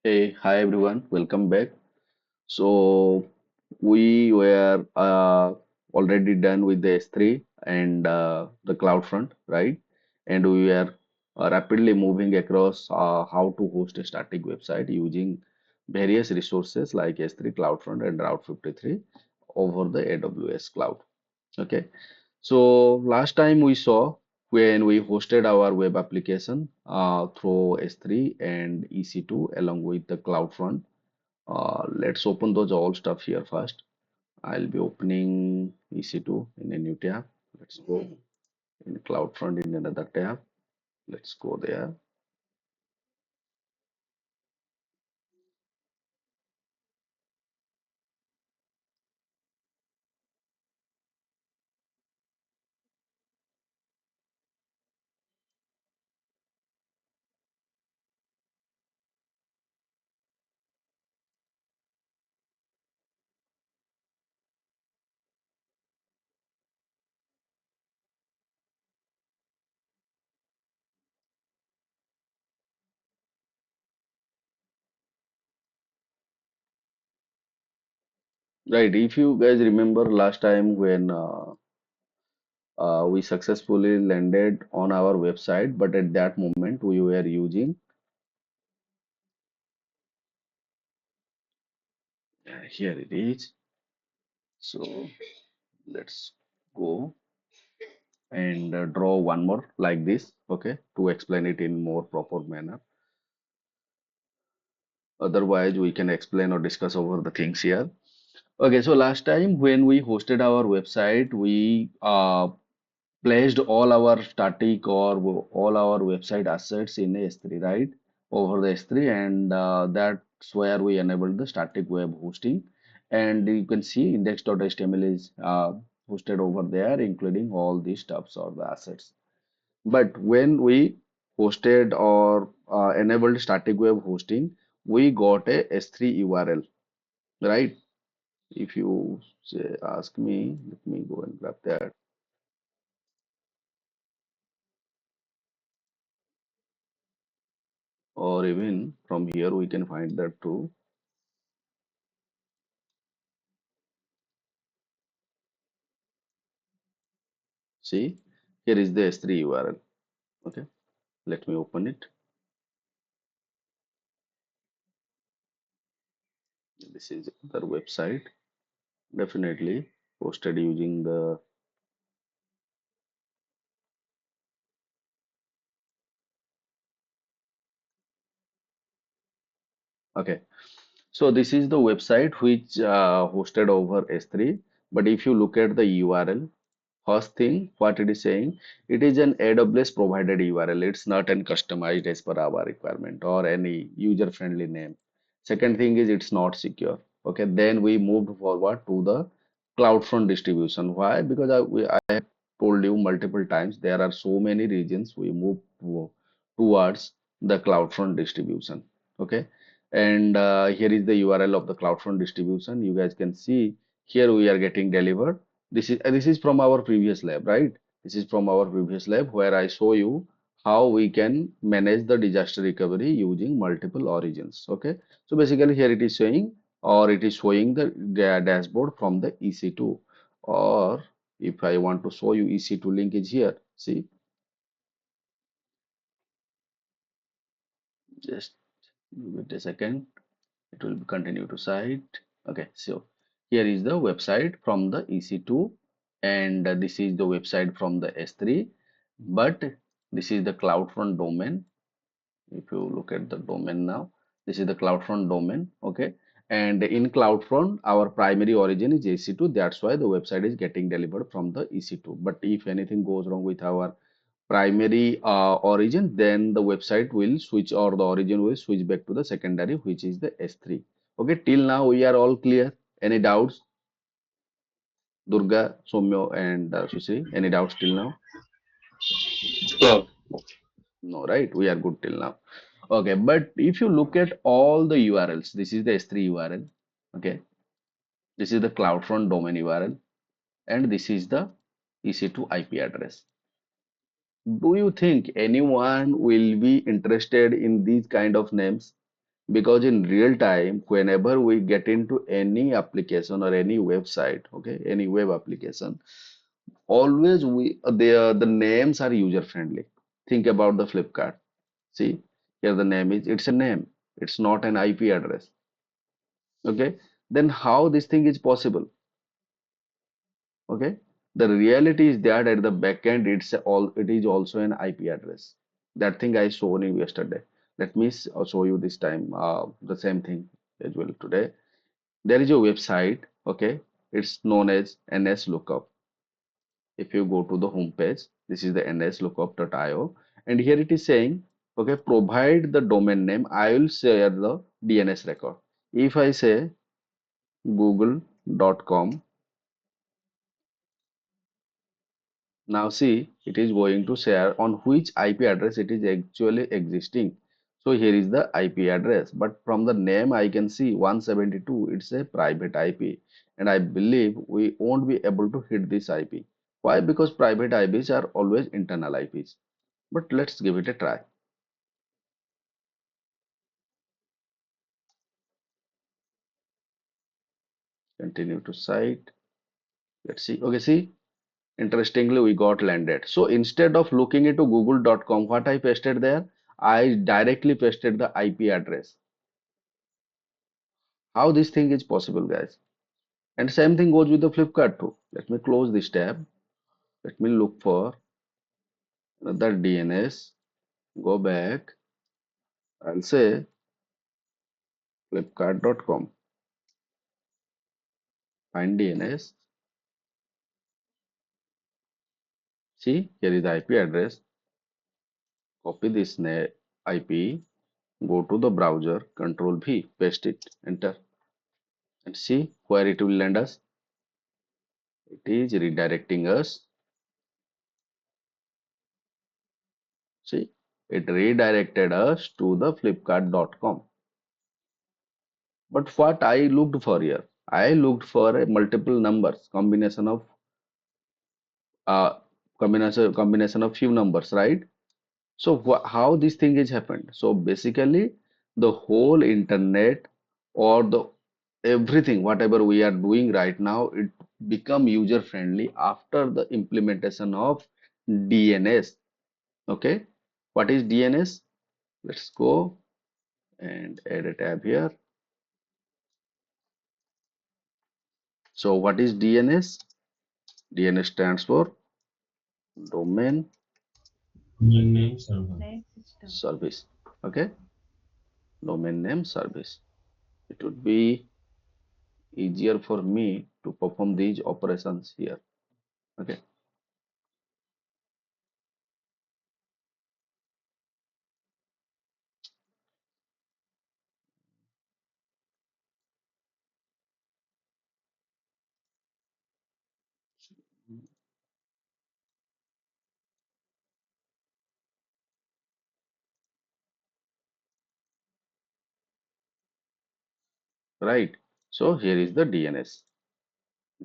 Hey, hi everyone, welcome back. So we were already done with the S3 and the CloudFront, right? And we were rapidly moving across how to host a static website using various resources like S3, CloudFront, and Route 53 over the AWS cloud. Okay. So last time we saw when we hosted our web application through S3 and EC2 along with the CloudFront. Let's open those old stuff here first. I'll be opening EC2 in a new tab. Let's go in CloudFront in another tab. Let's go there. Right, if you guys remember last time when we successfully landed on our website, but at that moment we were using, here it is. So let's go and draw one more like this, okay, to explain it in more proper manner. Otherwise, we can explain or discuss over the things here. Okay, so last time when we hosted our website, we placed all our static or all our website assets in S3, right? Over the S3, and that's where we enabled the static web hosting. And you can see index.html is hosted over there, including all these stuffs or the assets. But when we hosted or enabled static web hosting, we got a S3 URL, right? If you say, ask me, let me go and grab that. Or even from here, we can find that too. See, here is the S3 URL. Okay, let me open it. This is their website. Definitely hosted using the. Okay, so this is the website which hosted over S3. But if you look at the URL, first thing, what it is saying, it is an AWS provided URL. It's not an customized as per our requirement or any user-friendly name. Second thing is it's not secure. Okay, then we moved forward to the CloudFront distribution. Why? Because I have told you multiple times there are so many regions we move towards the CloudFront distribution. Okay, and here is the URL of the CloudFront distribution. You guys can see here we are getting delivered. This is from our previous lab, right? This is from our previous lab where I show you how we can manage the disaster recovery using multiple origins. Okay, so basically here it is showing or it is showing the dashboard from the EC2, or if I want to show you EC2 link is here. See, just give it a second. It will continue to site. Okay, so here is the website from the EC2, and this is the website from the S3, but this is the CloudFront domain. If you look at the domain now, this is the CloudFront domain. Okay, and in CloudFront our primary origin is EC2. That's why the website is getting delivered from the EC2. But if anything goes wrong with our primary origin, then the website will switch or the origin will switch back to the secondary, which is the S3. Okay, till now we are all clear. Any doubts? Durga, Somyo, and Sushri, any doubts till now? So, No, right? We are good till now. Okay, but if you look at all the URLs, this is the S3 URL. Okay, this is the CloudFront domain URL, and this is the EC2 IP address. Do you think anyone will be interested in these kind of names? because in real time, whenever we get into any application or any website, okay, any web application, always the names are user friendly. Think about the Flipkart. See, here the name is, it's a name, it's not an IP address. Okay, then how this thing is possible? Okay, the reality is that at the back end, it is also an IP address. That thing I showed you yesterday. Let me show you this time the same thing as well today. There is a website, okay, it's known as NS Lookup. If you go to the home page, this is the nslookup.io, and here it is saying, okay, provide the domain name. I will share the DNS record. If I say google.com, now see, it is going to share on which IP address it is actually existing. So here is the IP address, but from the name I can see 172, it's a private IP, and I believe we won't be able to hit this IP. Why? Because private IPs are always internal IPs. But let's give it a try. Continue to site. Let's see. Okay, see, interestingly, we got landed. So instead of looking into google.com, what I pasted there, I directly pasted the IP address. How this thing is possible, guys? And same thing goes with the Flipkart too. Let me close this tab. Let me look for another DNS. Go back. I'll say flipkart.com. Find DNS. See, here is the IP address. Copy this IP. Go to the browser. Control V. Paste it. Enter. And see where it will land us. It is redirecting us. See, it redirected us to the flipkart.com. But what I looked for here, I looked for a multiple numbers, uh, combination of few numbers, right? So how this thing is happened? So basically, the whole internet or the everything, whatever we are doing right now, it become user friendly after the implementation of DNS. Okay, what is DNS? Let's go and add a tab here. So what is DNS? DNS stands for domain Name server. service. Okay, domain name service. It would be easier for me to perform these operations here. Okay, right. So here is the DNS.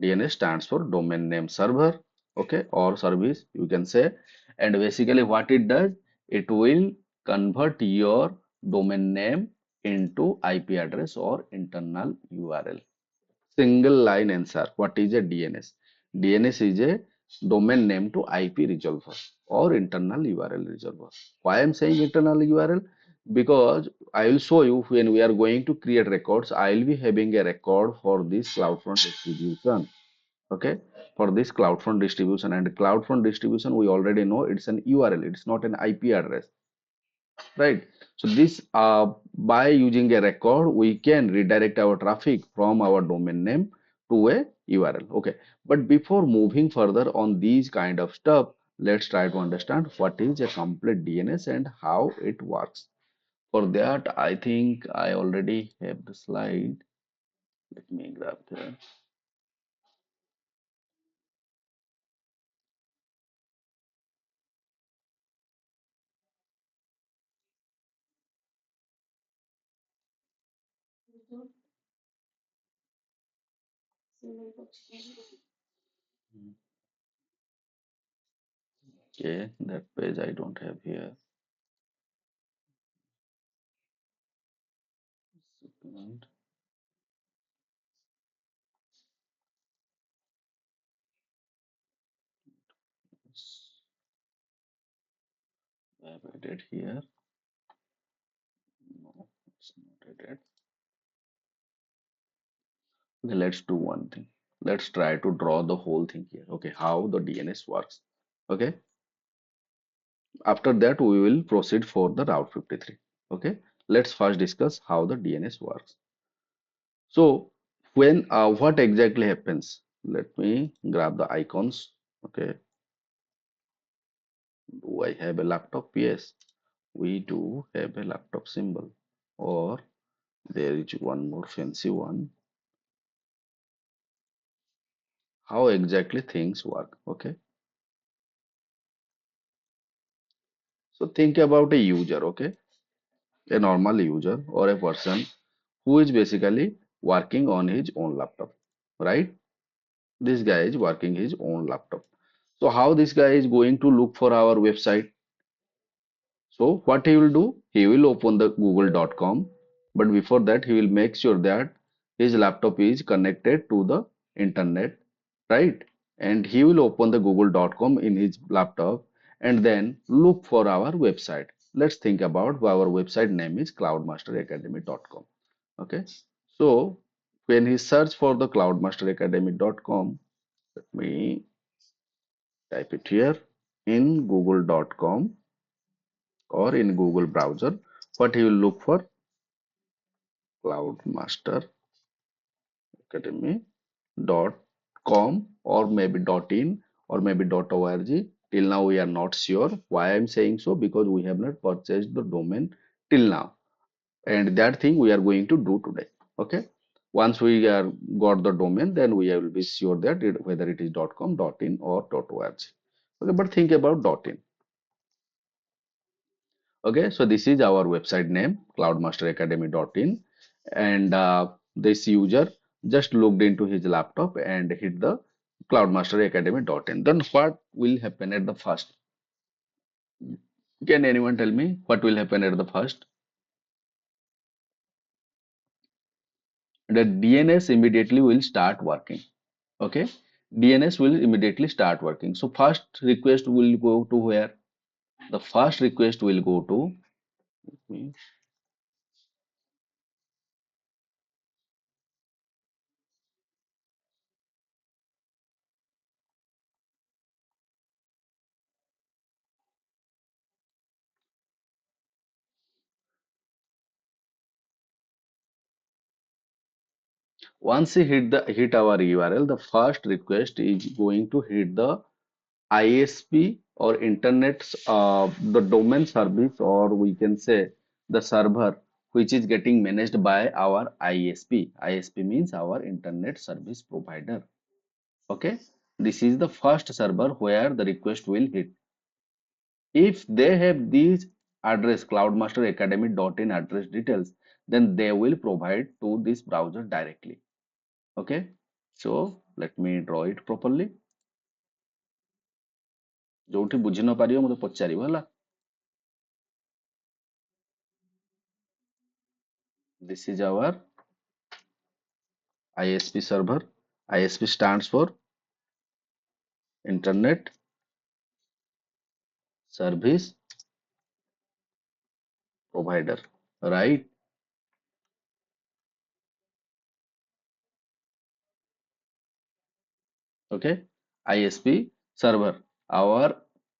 DNS stands for domain name server, okay, or service, you can say. And basically, what it does, it will convert your domain name into IP address or internal URL. Single line answer. What is a DNS? DNS is a domain name to IP resolver or internal URL resolver. Why I'm saying internal URL? Because I will show you when we are going to create records, I will be having a record for this CloudFront distribution. Okay, for this CloudFront distribution, and CloudFront distribution we already know it's an URL, it's not an IP address, right? So this by using a record we can redirect our traffic from our domain name to a URL. Okay, but before moving further on these kind of stuff, let's try to understand what is a complete DNS and how it works. For that, I think I already have the slide. Let me grab that. Okay, that page I don't have here. And I have added here. No, it's not added. Okay, let's do one thing. Let's try to draw the whole thing here. Okay, how the DNS works. Okay, after that we will proceed for the Route 53. Okay, let's first discuss how the DNS works. So when what exactly happens? Let me grab the icons. Okay, do I have a laptop? Yes, we do have a laptop symbol. Or there is one more fancy one. How exactly things work? Okay, so think about a user. Okay, a normal user or a person who is basically working on his own laptop, right? This guy is working his own laptop. So how this guy is going to look for our website? So what he will do? He will open the google.com, but before that he will make sure that his laptop is connected to the internet, right? And he will open the google.com in his laptop and then look for our website. Let's think about our website name is cloudmasteracademy.com. Okay. So when he search for the cloudmasteracademy.com, let me type it here in google.com or in Google browser. What he will look for? cloudmasteracademy.com or maybe .in or maybe .org. Till now we are not sure. Why I'm saying so? Because we have not purchased the domain till now, and that thing we are going to do today. Okay. Once we are got the domain, then we will be sure that whether it is .com, .in or .org. Okay, but think about .in. Okay, so this is our website name, cloudmasteracademy.in, and this user just logged into his laptop and hit the cloudmasteracademy.in. Then what will happen at the first? Can anyone tell me what will happen at the first? The DNS immediately will start working. Okay, DNS will immediately start working. So first request will go to where? The first request will go to once he hit our URL, the first request is going to hit the ISP or internet, the domain service, or we can say the server which is getting managed by our ISP. ISP means our internet service provider. Okay, this is the first server where the request will hit. If they have these address cloudmasteracademy.in address details, then they will provide to this browser directly. Okay, so let me draw it properly. ଯୋଉଠି ବୁଝି ନ ପାରିବ ମୋତେ ପଚାରିବ ହେଲା. This is our ISP server. ISP stands for Internet Service Provider, right? Okay, ISP server. Our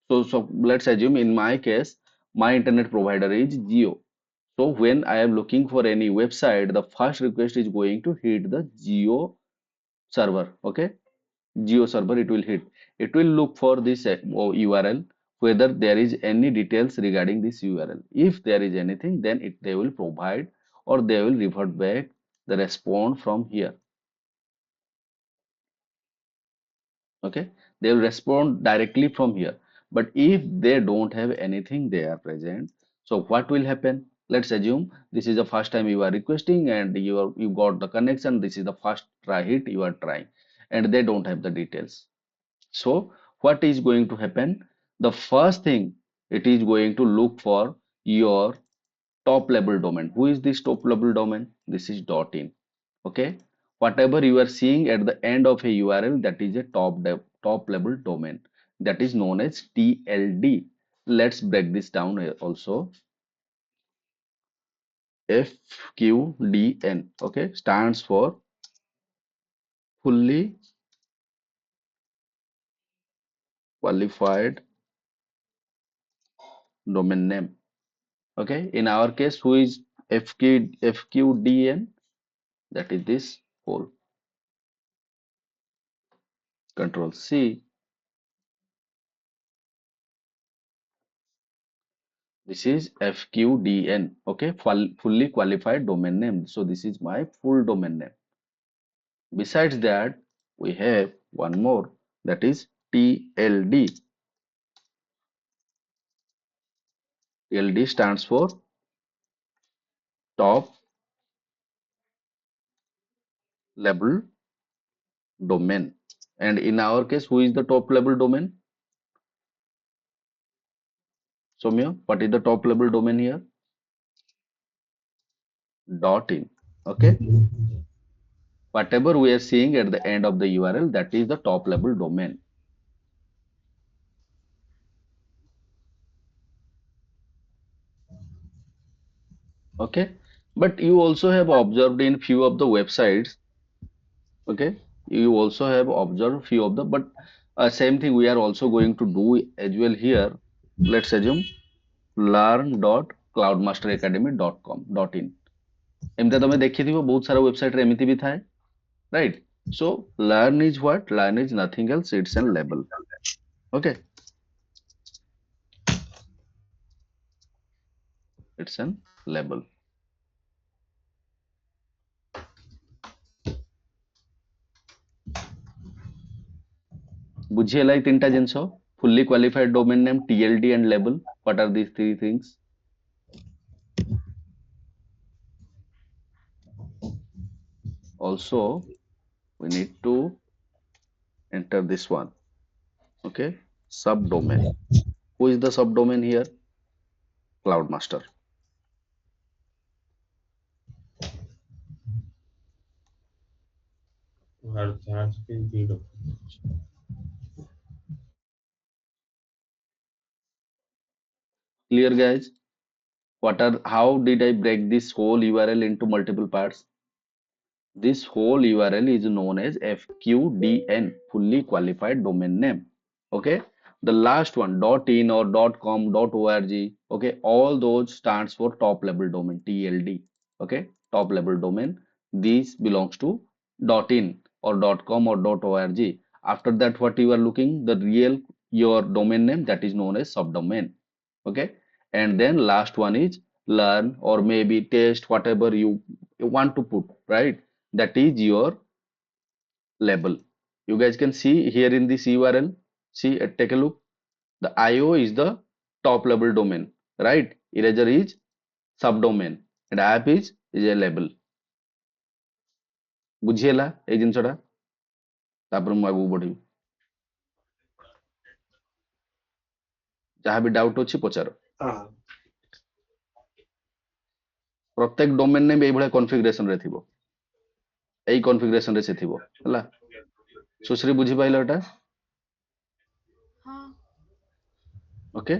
so let's assume in my case, my internet provider is Geo. So when I am looking for any website, the first request is going to hit the Geo server. Okay, Geo server it will hit. It will look for this URL whether there is any details regarding this URL. If there is anything, then they will provide or they will revert back the response from here. Okay, they will respond directly from here. But if they don't have anything they are present, so what will happen? Let's assume this is the first time you are requesting and you got the connection. This is the first try hit you are trying, and they don't have the details. So what is going to happen? The first thing it is going to look for your top level domain. Who is this top level domain? This is .in. Okay, whatever you are seeing at the end of a URL, that is a top level domain, that is known as TLD. Let's break this down here also. FQDN, okay, stands for fully qualified domain name. Okay, in our case, who is FQDN? That is this whole. Control C. This is FQDN. Okay, fully qualified domain name. So this is my full domain name. Besides that, we have one more, that is TLD. TLD stands for top level domain. And in our case, who is the top level domain? Somya, what is the top level domain here? .in. Okay. Whatever we are seeing at the end of the URL, that is the top level domain. Okay. But you also have observed in few of the websites, okay, you also have observed few of the, but same thing we are also going to do as well here. Let's assume learn.cloudmasteracademy.com.in ଏମିତି ତମେ ଦେଖିଥିବ ବହୁତ ସାରା website ରେ ଏମିତି ବି ଥାଏ, right? So learn is what? Learn is nothing else, it's an label. Okay, it's an label. ବୁଝିହେଲା ଏଇ ତିନିଟା ଜିନିଷ, fully qualified domain name, TLD and label. What are these three things? Also we need to enter this one, okay, subdomain. Who is the subdomain here? Cloudmaster. R53. Clear, guys? What are, how did I break this whole URL into multiple parts? This whole URL is known as FQDN, fully qualified domain name. Okay, the last one .in or .com, .org, okay, all those stands for top level domain, TLD. Okay, top level domain, these belongs to .in or .com or .org. After that, what you are looking, the real your domain name, that is known as subdomain. Okay, and then last one is learn or maybe test, whatever you want to put, right? That is your label. You guys can see here in this URL, see, take a look. The IO is the top level domain, right? Eraser is subdomain and app is a label. ବୁଝିହେଲା ଏଇ ଜିନିଷଟା? ତାପରେ ମୁଁ ଆଗକୁ ବଢିବି, ଯାହା ବି doubt ଅଛି ପଚାର। ପ୍ରତ୍ୟେକ ଡୋମେନ୍ ନେମ୍ ଏଇଭଳିଆ କନଫିଗରେସନ ରେ ଥିବ, ଏଇ କନଫିଗରେସନ ରେ ସେ ଥିବ ହେଲା। ସୁଶ୍ରୀ ବୁଝିପାଇଲ ଏଟା? ଓକେ,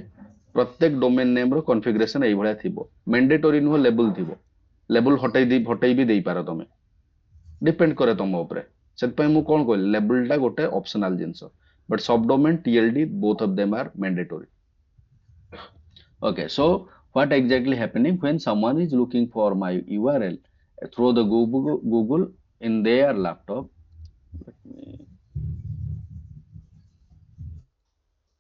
ପ୍ରତ୍ୟେକ ଡୋମେନ୍ ନେମ୍ ର କନଫିଗରେସନ ଏଇଭଳିଆ ଥିବ, ମେଣ୍ଡେଟୋରି ନୁହଁ, ଲେବୁଲ ଥିବ। ଲେବୁଲ ହଟେଇ ବି ଦେଇପାର ତମେ, ଡିପେଣ୍ଡ କରେ ତମ ଉପରେ। ସେଥିପାଇଁ ମୁଁ କଣ କହିଲି, ଲେବୁଲ ଟା ଗୋଟେ ଅପସନାଲ ଜିନିଷ, but sub domain TLD both of them are mandatory. Okay, so what exactly happening when someone is looking for my URL through the Google in their laptop? Let me,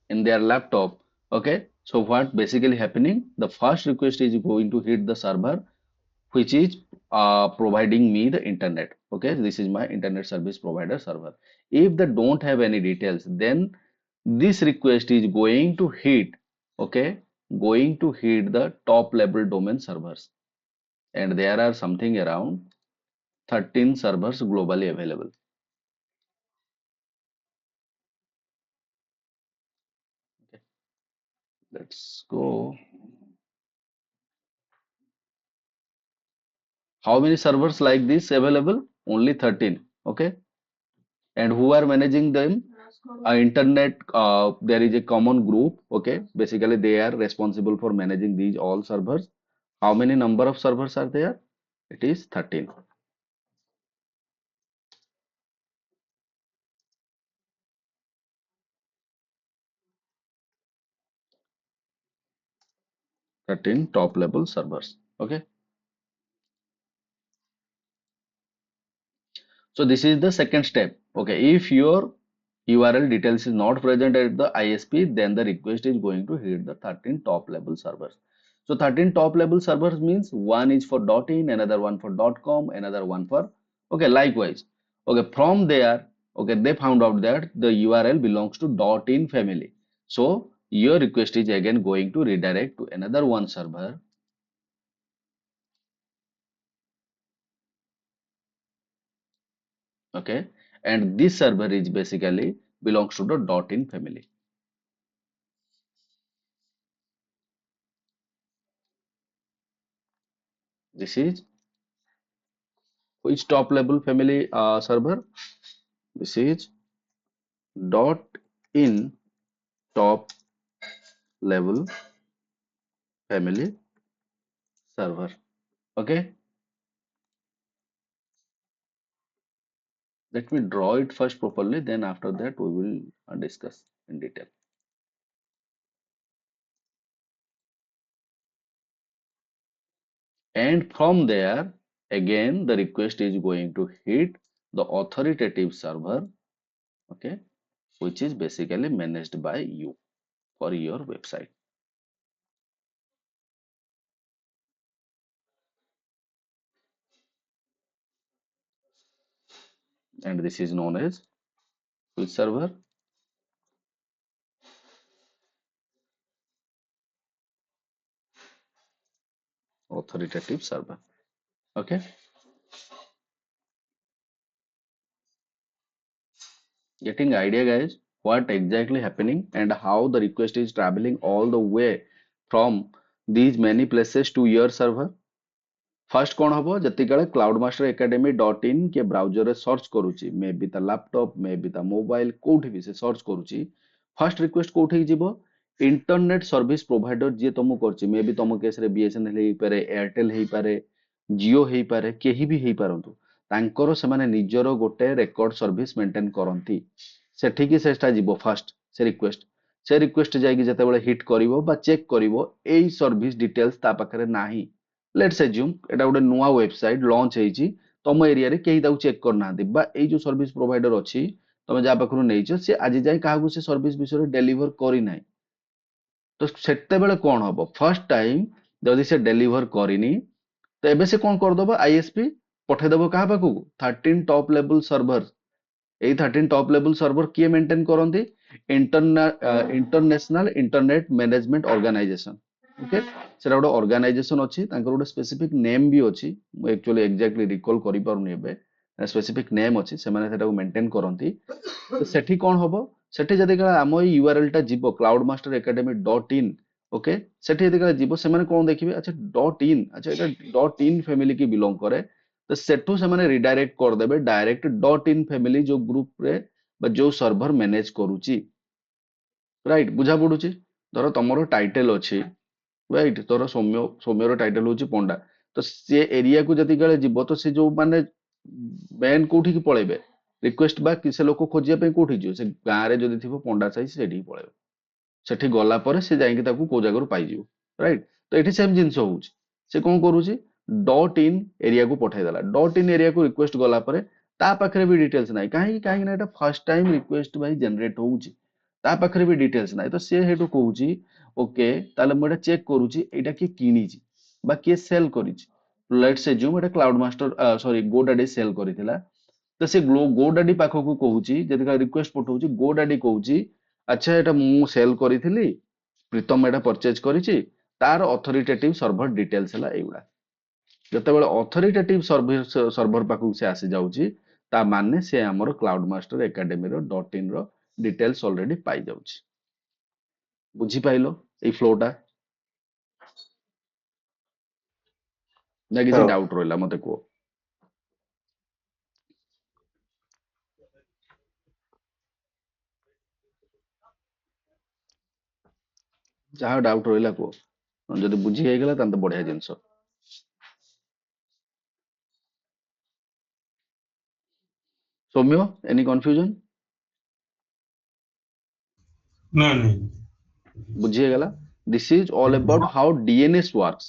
in their laptop. Okay, so what basically happening? The first request is going to hit the server, which is providing me the internet. Okay, this is my internet service provider server. If they don't have any details, then this request is going to hit, okay, going to hit the top level domain servers, and there are something around 13 servers globally available. Okay, let's go. How many servers like this available? Only 13. Okay. And who are managing them? Internet, there is a common group. Okay. Basically, they are responsible for managing these all servers. How many number of servers are there? It is 13. 13 top level servers. Okay. So this is the second step. Okay, if your URL details is not present at the ISP, then the request is going to hit the 13 top level servers. So 13 top level servers means one is for .in, another one for .com, another one for, okay, likewise. Okay, from there, okay, they found out that the URL belongs to .in family. So your request is again going to redirect to another one server. Okay, and this server is basically belongs to the .in family. This is which top level family server? This is dot in top level family server. Okay, let me draw it first properly, then after that we will discuss in detail. And from there, again the request is going to hit the authoritative server, okay, which is basically managed by you for your website. And this is known as which server? Authoritative server. Okay. Getting idea, guys, what exactly happening and how the request is traveling all the way from these many places to your server. First कौन हबो जतिकाले cloudmasteracademy.in के browser रे search करूची may be ता laptop may be ता mobile कोठी भी से सर्च करूची फर्स्ट रिक्वेस्ट कोठी जीवो इंटरनेट सर्विस प्रोवाइडर जे तुम करची मे बी तुम केस रे बीएसएनएल हेई पारे एयरटेल हेई पारे जियो हेई पारे केही भी हेई पारंतु तांकर सेमाने निजरो गोटे रेकॉर्ड सर्विस मेंटेन करंती सेठिकी सेटा जीवो फर्स्ट से रिक्वेस्ट जाईकी जेतेबेले हिट करिवो बा चेक करिवो एई सर्विस डिटेल्स ता पाखरे नाही लेट्स एज्यूम एटा गोटे नुआ वेबसाइट लॉन्च ହେଇଛି ତମ ଏରିଆରେ କେହି ତାକୁ ଚେକ୍ କରିନାହାନ୍ତି ବା ଏଇ ଯୋଉ ସର୍ଭିସ ପ୍ରୋଭାଇଡର ଅଛି ତମେ ଯାହା ପାଖରୁ ନେଇଛ ସେ ଆଜି ଯାଏ କାହାକୁ ସେ ସର୍ଭିସ ବିଷୟରେ ଡେଲିଭର କରିନାହିଁ ତ ସେତେବେଳେ କଣ ହବ ଫାର୍ଷ୍ଟ ଟାଇମ ଯଦି ସେ ଡେଲିଭର କରିନି ତ ଏବେ ସେ କଣ କରିଦବ ଆଇଏସପି ପଠେଇଦବ କାହା ପାଖକୁ 13 ଟପ୍ ଲେବୁଲ ସର୍ଭର ଏଇ 13 ଟପ୍ ଲେବୁଲ ସର୍ଭର କିଏ ମେଣ୍ଟେନ କରନ୍ତି international internet management organisation okay ସେଟା ଗୋଟେ ଅର୍ଗାନାଇଜେସନ ଅଛି ତାଙ୍କର ଗୋଟେ ସ୍ପେସିଫିକ ନେମ୍ ବି ଅଛି ମୁଁ ଆକ୍ଚୁଆଲି ଏକ୍ଜାକ୍ଟଲି ରିକଲ୍ କରିପାରୁନି ଏବେ ସ୍ପେସିଫିକ ନେମ୍ ଅଛି ସେମାନେ ସେଟାକୁ ମେଣ୍ଟେନ କରନ୍ତି ତ ସେଠି କଣ ହବ ସେଠି ଯଦି ଆମ ଏଇ ୟୁଆରଏଲ ଟା ଯିବ cloud master academy dot in okay ସେଠି ଯଦି ଯିବ ସେମାନେ କଣ ଦେଖିବେ ଆଚ୍ଛା ଡଟ୍ ଇନ୍ ଆଚ୍ଛା ଏଟା ଡଟ୍ ଇନ୍ ଫ୍ୟାମିଲି କି ବିଲଙ୍ଗ କରେ ତ ସେଠୁ ସେମାନେ ରିଡାଇରେକ୍ଟ କରିଦେବେ ଡାଇରେକ୍ଟ ଡଟ୍ ଇନ୍ ଫ୍ୟାମିଲି ଯୋଉ ଗ୍ରୁପରେ ବା ଯୋଉ ସର୍ଭର ମ୍ୟାନେଜ କରୁଛି ରାଇଟ ବୁଝା ପଡୁଛି ଧର ତମର ଟାଇଟେଲ ଅଛି ରାଇଟ ତୋର ସୌମ୍ୟର ଟାଇଟେଲ ହଉଛି ପଣ୍ଡା ତ ସେ ଏରିଆକୁ ଯଦି କାଳେ ଯିବ ତ ସେ ଯୋଉ ମାନେ ମେନ୍ କୋଉଠିକି ପଳେଇବେ ରିକ୍ୱେଷ୍ଟ ବା ସେ ଲୋକ ଖୋଜିବା ପାଇଁ କୋଉଠି ଯିବ ସେ ଗାଁରେ ଯଦି ଥିବ ପଣ୍ଡା ସାହି ସେଠିକି ପଳେଇବ ସେଠି ଗଲା ପରେ ସେ ଯାଇକି ତାକୁ କୋଉ ଜାଗାରୁ ପାଇଯିବ ରାଇଟ ତ ଏଠି ସେମ ଜିନିଷ ହଉଛି ସେ କଣ କରୁଛି ଡଟ୍ ଇନ୍ ଏରିଆକୁ ପଠେଇଦେଲା ଡଟ୍ ଇନ୍ ଏରିଆକୁ ରିକ୍ୱେଷ୍ଟ ଗଲା ପରେ ତା ପାଖରେ ବି ଡିଟେଲ୍ସ ନାହିଁ କାହିଁକି ନା ଏଟା ଫାର୍ଷ୍ଟ ଟାଇମ ରିକ୍ୱେଷ୍ଟ ଭାଇ ଜେନେରେଟ ହଉଛି ତା ପାଖରେ ବି ଡିଟେଲ୍ସ ନାହିଁ ତ ସେ ହେଠୁ କହୁଛି ଓକେ ତାହେଲେ ମୁଁ ଏଟା ଚେକ୍ କରୁଛି ଏଇଟା କିଏ କିଣିଛି ବା କିଏ ସେଲ୍ କରିଛି ଲେଟ୍ସ ଏଜ୍ୟୁମ୍ ଏଟା କ୍ଲାଉଡ ମାଷ୍ଟର ସରି ଗୋଡାଡି ସେଲ୍ କରିଥିଲା ତ ସେ ଗୋଡାଡି ପାଖକୁ କହୁଛି ଯଦି ରିକ୍ୱେଷ୍ଟ ପଠଉଛି ଗୋଡାଡି କହୁଛି ଆଚ୍ଛା ଏଟା ମୁଁ ସେଲ୍ କରିଥିଲି ପ୍ରୀତମ ଏଟା ପରଚେଜ କରିଛି ତାର ଅଥରିଟେଟିଭ ସର୍ଭର ଡିଟେଲ୍ସ ହେଲା ଏଇଗୁଡା ଯେତେବେଳେ ଅଥରିଟେଟିଭ ସର୍ଭର ପାଖକୁ ସେ ଆସି ଯାଉଛି ତା ମାନେ ସେ ଆମର କ୍ଲାଉଡ ମାଷ୍ଟର ଏକାଡେମୀର ଡଟ୍ ଇନ୍ ର ଡିଟେଲ୍ସ ଅଲରେଡି ପାଇଯାଉଛି ବୁଝିପାଇଲ ଏଇ ଫ୍ଲୋଟା ନା କିଛି ହଁ ଡାଉଟ୍ ରହିଲା ମତେ କୁହ। ଯାହା ଡାଉଟ୍ ରହିଲା କୁହ। ଯଦି ବୁଝି ହେଇଗଲା ତାହେଲେ ତ ବଢିଆ ଜିନିଷ। Soumya, any confusion? ନାଇଁ ନାଇଁ। ବୁଝି ହେଇଗଲା? This is all ହୁଁ। about how DNS works.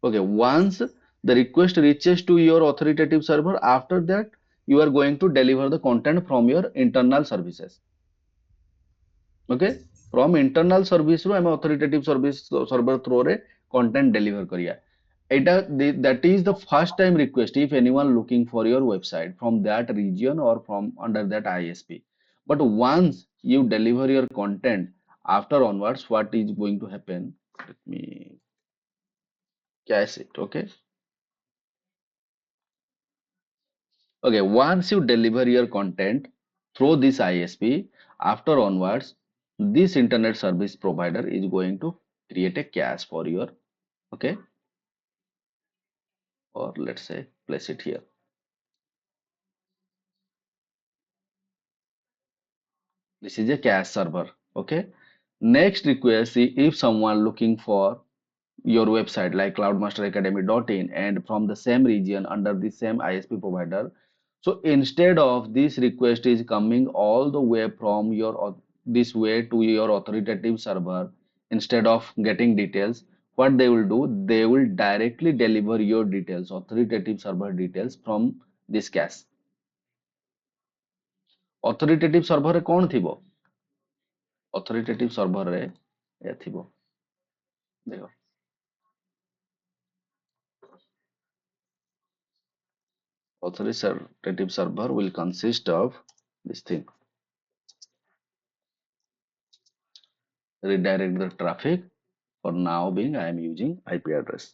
Okay, once the request reaches to your authoritative server, after that you are going to deliver the content from your internal services. Okay, from internal service ରୁ ଆମେ authoritative service server through ରେ content deliver କରିବା। ଏଇଟା that is the first time request if anyone looking for your website from that region or from under that ISP. But once you deliver your content, after onwards what is going to happen? Let me cache it. Okay. Okay, once you deliver your content through this ISP, after onwards, this internet service provider is going to create a cache for your, okay, or let's say place it here. This is a cache server, okay. Next request is if someone looking for your website like cloudmasteracademy.in and from the same region under the same ISP provider. So instead of this request is coming all the way from your this way to your authoritative server, instead of getting details, what they will do, they will directly deliver your details, authoritative server details from this cache. authoritative server ରେ କଣ ଥିବ? authoritative server ରେ ଏ ଥିବ, ଦେଖ, authoritative server will consist of this thing. Redirect the traffic. For now being I am using IP address.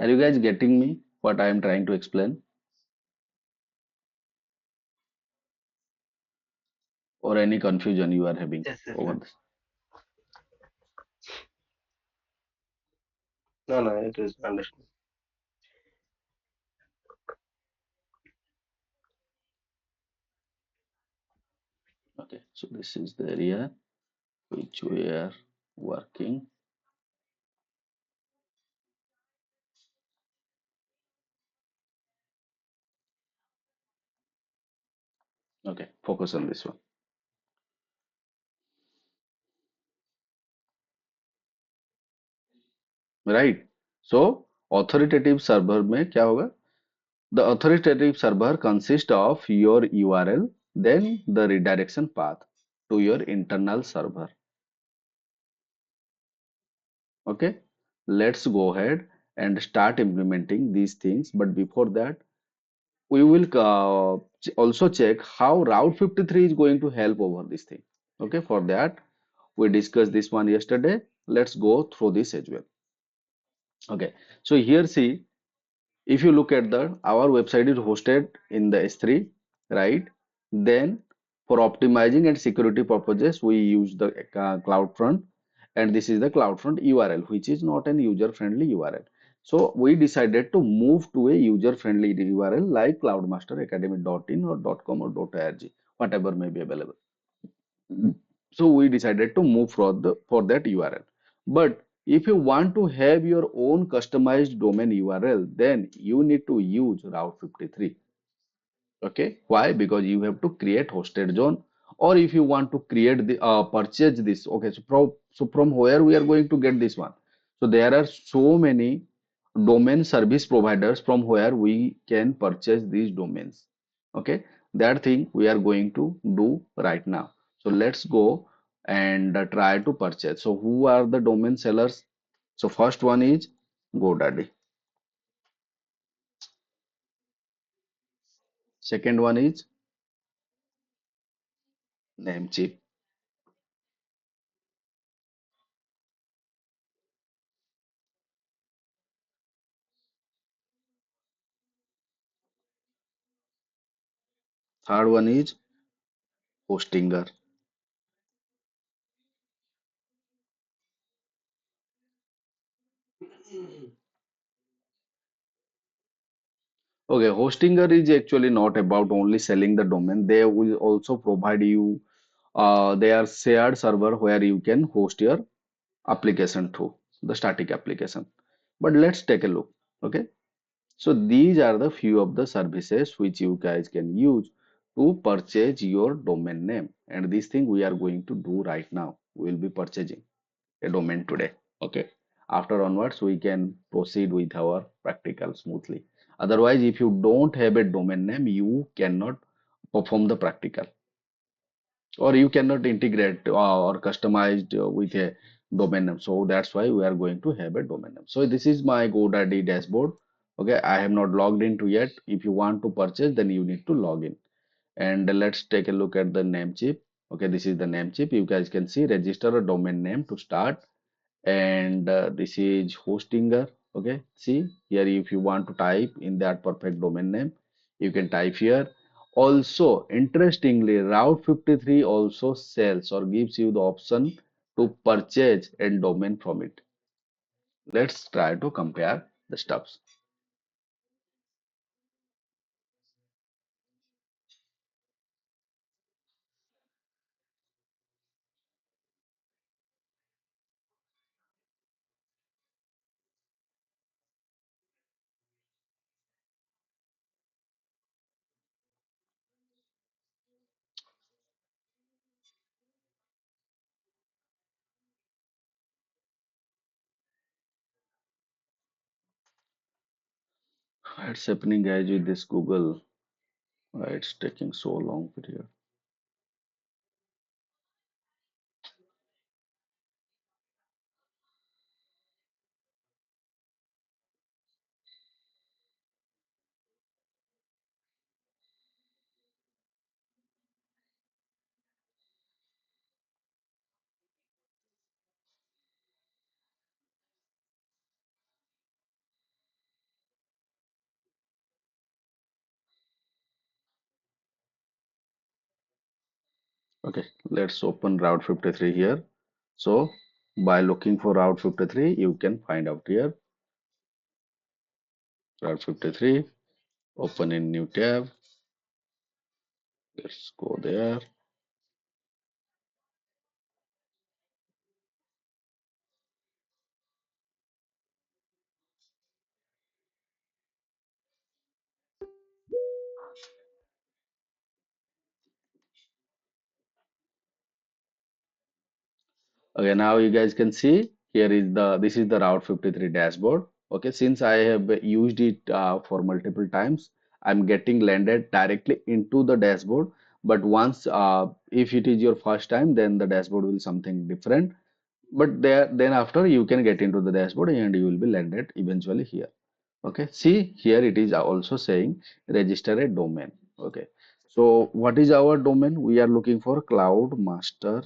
Are you guys getting me what I am trying to explain, or any confusion you are having yes yes over sir. this? No no, it is understood. Okay, so this is the area which we are working. Okay, focus on this one. Right. So authoritative server में क्या होगा? The authoritative server consists of your URL, then the redirection path to your internal server. Okay, let's go ahead and start implementing these things. But before that, we will also check how Route 53 is going to help over this thing. Okay, for that, we discussed this one yesterday. Let's go through this as well. Okay, so here see, if you look at the our website is hosted in the S3, right? Then for optimizing and security purposes, we use the CloudFront, and this is the CloudFront URL, which is not an user-friendly URL. So we decided to move to a user-friendly URL like cloudmasteracademy.in or .com or .org, whatever may be available. So we decided to move for that URL. But if you want to have your own customized domain URL, then you need to use Route 53. Okay, why? Because you have to create hosted zone, or if you want to create the purchase this. Okay, so from where we are going to get this one? So there are so many domain service providers from where we can purchase these domains. Okay, that thing we are going to do right now. So let's go and try to purchase. So who are the domain sellers? So first one is GoDaddy. Second one is Namecheap. Third one is Hostinger. Okay, Hostinger is actually not about only selling the domain. They will also provide you their shared server where you can host your application through the static application. But let's take a look. Okay, so these are the few of the services which you guys can use to purchase your domain name. And this thing we are going to do right now. We will be purchasing a domain today. Okay. After onwards, we can proceed with our practical smoothly. Otherwise, if you don't have a domain name, you cannot perform the practical, or you cannot integrate or customize with a domain name. So that's why we are going to have a domain name. So this is my GoDaddy dashboard. Okay, I have not logged into yet. If you want to purchase, then you need to log in. And let's take a look at the name chip. Okay, this is the name chip. You guys can see register a domain name to start, and this is hostinger. Okay, see here, if you want to type in that perfect domain name, you can type here. Also, interestingly, Route 53 also sells or gives you the option to purchase a domain from it. Let's try to compare the stuffs. What's happening guys with this Google? Why it's taking so long period? Okay, let's open Route 53 here. So by looking for Route 53, you can find out here Route 53. Open in new tab. Let's go there. Okay, now you guys can see here is the this is the Route 53 dashboard. Okay, since I have used it for multiple times, I'm getting landed directly into the dashboard. But once if it is your first time, then the dashboard will something different. But there then after you can get into the dashboard and you will be landed eventually here. Okay, see here it is also saying register a domain. Okay, so what is our domain? We are looking for Cloud Master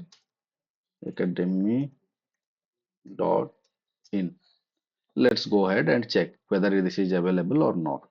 Academy dot in. Let's go ahead and check whether this is available or not.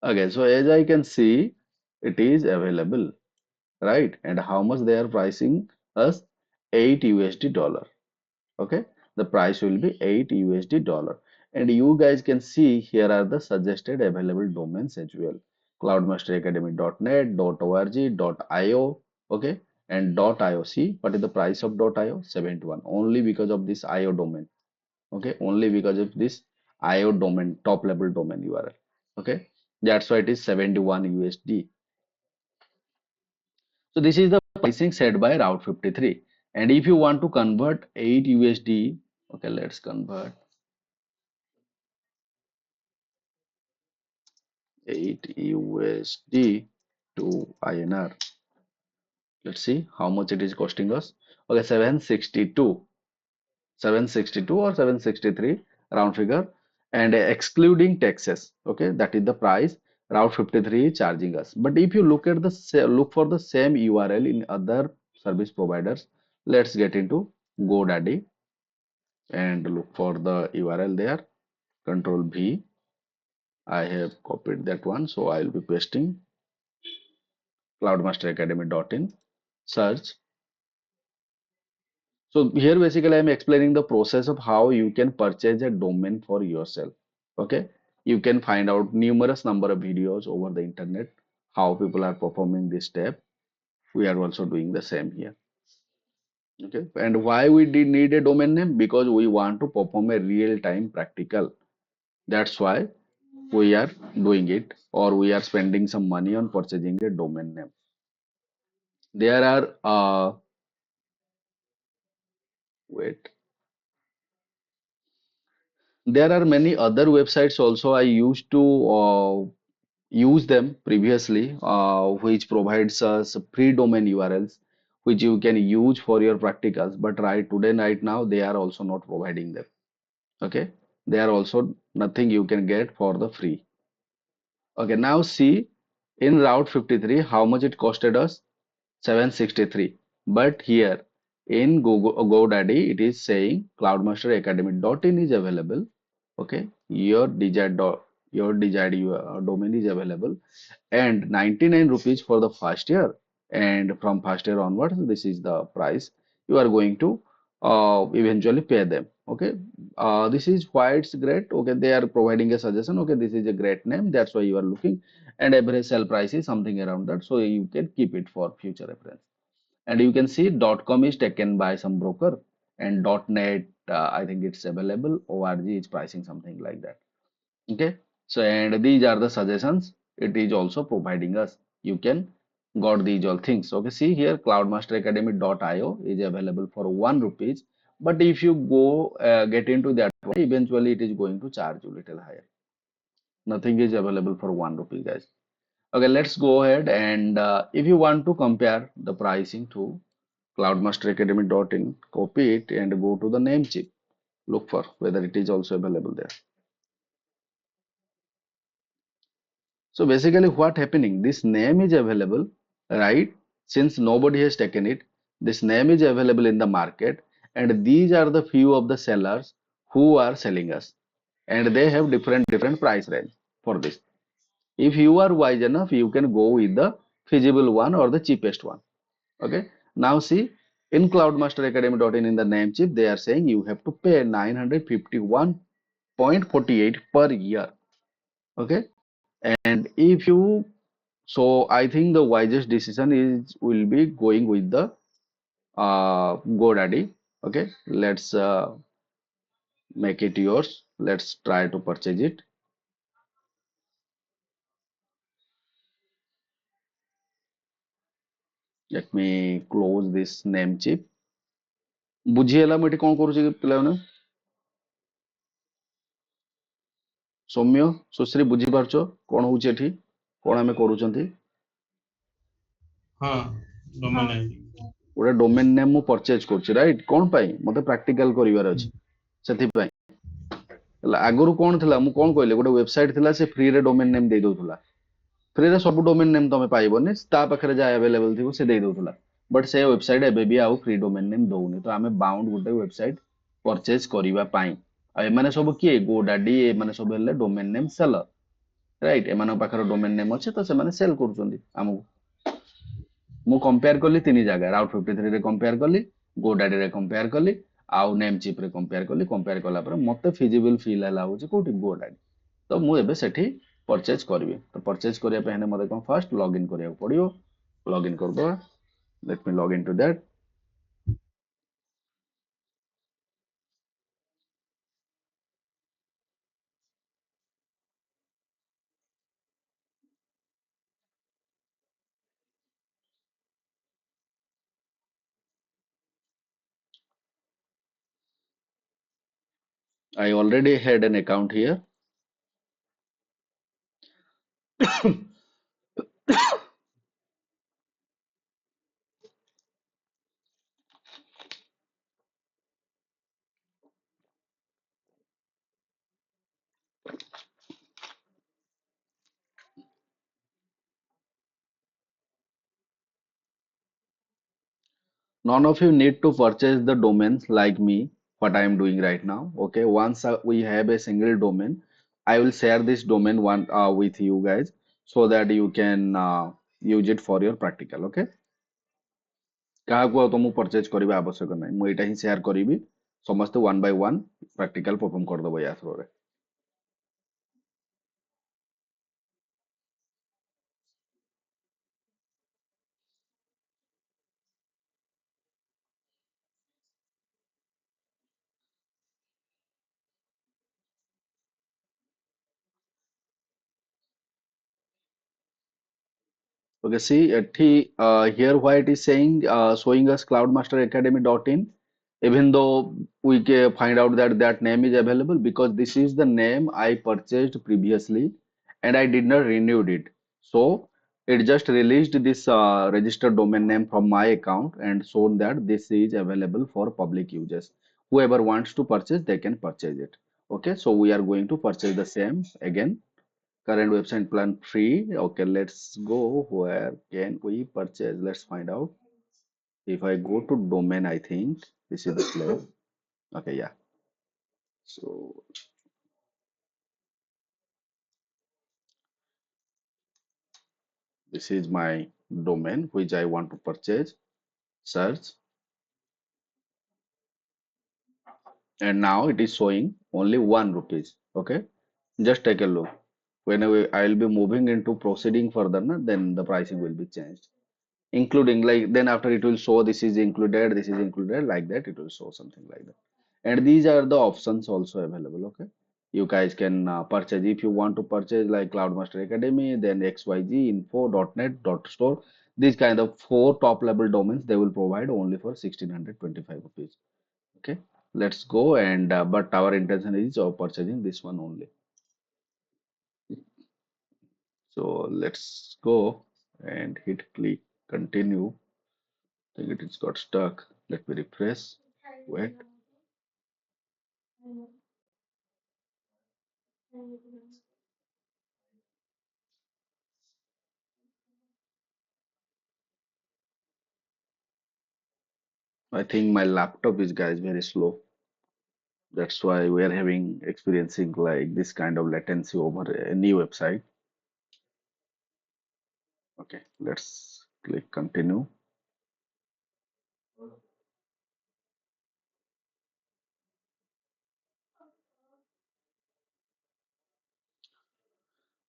Okay, so as I can see, it is available, right? And how much they are pricing us? 8 USD dollar. Okay, the price will be 8 USD dollar. And you guys can see here are the suggested available domains as well. Cloudmasteracademy.net, .org, .io, okay, and .io. See, what is the price of .io? 71. Only because of this IO domain. Okay, only because of this IO domain, top level domain URL. Okay, that's why it is 71 USD. So this is the pricing set by Route 53. And if you want to convert 8 USD, okay, let's convert 8 USD to INR. Let's see how much it is costing us. Okay, 762 or 763 round figure, and excluding taxes. Okay, that is the price Route 53 is charging us. But if you look at the look for the same URL in other service providers, let's get into GoDaddy and look for the URL there. Control V. I have copied that one, so I will be pasting cloudmasteracademy.in. Search. So here basically I'm explaining the process of how you can purchase a domain for yourself. Okay. You can find out numerous number of videos over the internet, how people are performing this step. We are also doing the same here. Okay. And why we did need a domain name? Because we want to perform a real-time practical. That's why we are doing it, or we are spending some money on purchasing a domain name. There are wait. There are many other websites also I used to use them previously, which provides us free domain URLs, which you can use for your practicals. But right now, they are also not providing them. Okay, they are also nothing you can get for the free. Okay, now see in Route 53 how much it costed us. 763. But here in GoDaddy, it is saying cloudmasteracademy.in is available. Okay, your desired domain is available, and 99 rupees for the first year. And from first year onwards, this is the price you are going to eventually pay them. Okay, this is why it's great. Okay, they are providing a suggestion. Okay, this is a great name. That's why you are looking, and average sell price is something around that. So you can keep it for future reference. And you can see .com is taken by some broker, and .net I think it's available. Org is pricing something like that. Okay, so and these are the suggestions it is also providing us. You can got these all things. Okay, see here cloudmasteracademy.io is available for 1 rupees, but if you go get into that one, eventually it is going to charge you little higher. Nothing is available for 1 rupee, guys. Okay, let's go ahead, and if you want to compare the pricing to cloudmasteracademy.in, copy it and go to the name chip. Look for whether it is also available there. So basically what happening, this name is available, right? Since nobody has taken it, this name is available in the market, and these are the few of the sellers who are selling us, and they have different price range for this. If you are wise enough, you can go with the feasible one or the cheapest one. Okay. Now see in cloudmasteracademy.in in the name chip, they are saying you have to pay 951.48 per year. Okay. And if you, so I think the wisest decision is will be going with the GoDaddy. Okay, let's make it yours. Let's try to purchase it. Let me close this name chip. ବୁଝିହେଲା ମୁଁ ଏଠି କଣ କରୁଛି ପିଲାମାନେ? ସୌମ୍ୟ, ସୁଶ୍ରୀ ବୁଝିପାରୁଛ କଣ ହଉଛି ଏଠି? କଣ ଆମେ କରୁଛନ୍ତି? ହଁ ଡୋମେନ୍ ଆଇଡି। ଗୋଟେ ଡୋମେନ୍ ନେମ୍ ମୁଁ ପରଚେଜ କରୁଛି, ରାଇଟ୍? କଣ ପାଇଁ? ମତେ ପ୍ରାକ୍ଟିକାଲ କରିବାର ଅଛି, ସେଥିପାଇଁ। ହେଲା, ଆଗରୁ କଣ ଥିଲା, ମୁଁ କଣ କହିଲି, ଗୋଟେ ୱେବସାଇଟ ଥିଲା, ସେ ଫ୍ରିରେ ଡୋମେନ୍ ନେମ୍ ଦେଇ ଦଉଥିଲା। ଫ୍ରିରେ ସବୁ ଡୋମେନ୍ ନେମ୍ ତମେ ପାଇବନି, ତା ପାଖରେ ଯାହା ଆଭେଲେବଲ ଥିବ ସେ ଦେଇ ଦଉଥିଲା। ବଟ୍ ସେ ୱେବସାଇଟ ଏବେ ବି ଆଉ ଫ୍ରି ଡୋମେନ୍ ନେମ୍ ଦଉନି। ତ ଆମେ ବାଉଣ୍ଡ ଗୋଟେ ୱେବସାଇଟ ପରଚେଜ କରିବା ପାଇଁ। ଆଉ ଏମାନେ ସବୁ କିଏ? ଗୋଡାଡି, ଏମାନେ ସବୁ ହେଲେ ଡୋମେନ୍ ନେମ୍ ସେଲର, ରାଇଟ୍? ଏମାନଙ୍କ ପାଖରେ ଡୋମେନ୍ ନେମ୍ ଅଛି, ତ ସେମାନେ ସେଲ୍ କରୁଛନ୍ତି ଆମକୁ। ମୁଁ କମ୍ପେୟାର କଲି ତିନି ଜାଗା, ରାଉଟ୍ 53 ରେ କମ୍ପେୟାର କଲି, ଗୋଡାଡି ରେ କମ୍ପେୟାର କଲି, ଆଉ ନେମ୍ ଚିପ୍ ରେ କମ୍ପେୟାର କଲି। କମ୍ପେୟାର କଲା ପରେ ମତେ ଫିଜିବଲ ଫିଲ୍ ହେଲା ହଉଛି କୋଉଠି? ଗୋଡାଡି। ତ ମୁଁ ଏବେ ସେଠି ପରଚେଜ କରିବି। ତ ପରଚେଜ କରିବା ପାଇଁ ହେଲେ ମତେ କଣ ଫାଷ୍ଟ ଲଗଇନ୍ କରିବାକୁ ପଡିବ। ଲଗଇନ୍ କରିଦବା। Let me log in to that. I already had an account here. None of you need to purchase the domains like me, what I am doing right now. Okay, once we have a single domain, I will share this domain one with you guys so that you can use it for your practical. Okay, କାହାକୁ ଆଉ ତମକୁ purchase କରିବା ଆବଶ୍ୟକ ନାହିଁ ମୁଁ ଏଇଟା ହିଁ share କରିବି ସମସ୍ତେ one by one practical perform କରିଦେବ ୟା through ରେ। Okay, see, here why it is saying showing us cloudmasteracademy.in, even though we can find out that that name is available because this is the name I purchased previously and I did not renew it. So it just released this registered domain name from my account and shown that this is available for public users. Whoever wants to purchase, they can purchase it. Okay, so we are going to purchase the same again. Current website plan free. Okay, let's go. Where can we purchase? Let's find out. If I go to domain, I think this is the place. Okay, yeah. So this is my domain which I want to purchase. Search, and now it is showing only 1 rupees. Okay, just take a look. Whenever I will be moving into proceeding further, na, then the pricing will be changed. Including like then after it will show this is included like that it will show something like that, and these are the options also available. Okay, you guys can purchase if you want to purchase like Cloudmaster Academy, then XYZ info .net .store, these kind of four top level domains they will provide only for 1625 rupees. Okay, let's go, and but our intention is of purchasing this one only. So let's go and hit click continue. Think it is got stuck. Let me refresh. Wait. I think my laptop is guys very slow. That's why we are having experiencing like this kind of latency over a new website. Okay, let's click continue.